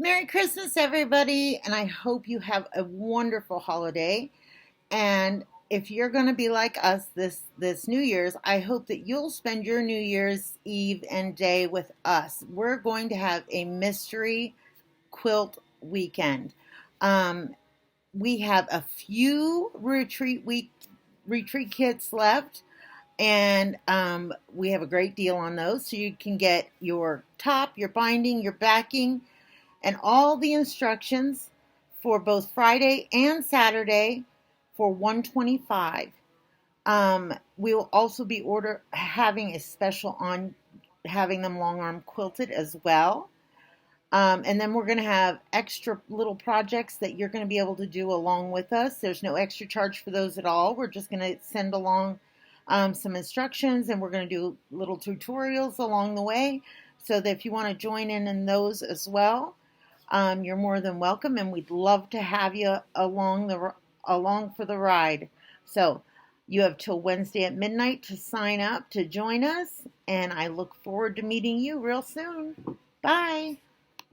Merry Christmas, everybody, and I hope you have a wonderful holiday. And if you're going to be like us this New Year's, I hope that you'll spend your New Year's Eve and day with us. We're going to have a mystery quilt weekend. Um, we have a few retreat kits left, and we have a great deal on those. So you can get your top, your binding, your backing, and all the instructions for both Friday and Saturday for 125. We will also be having a special on having them long arm quilted as well. And then we're going to have extra little projects that you're going to be able to do along with us. There's no extra charge for those at all. We're just going to send along some instructions, and we're going to do little tutorials along the way. So that if you want to join in those as well, you're more than welcome, and we'd love to have you along for the ride. So you have till Wednesday at midnight to sign up to join us, and I look forward to meeting you real soon. Bye.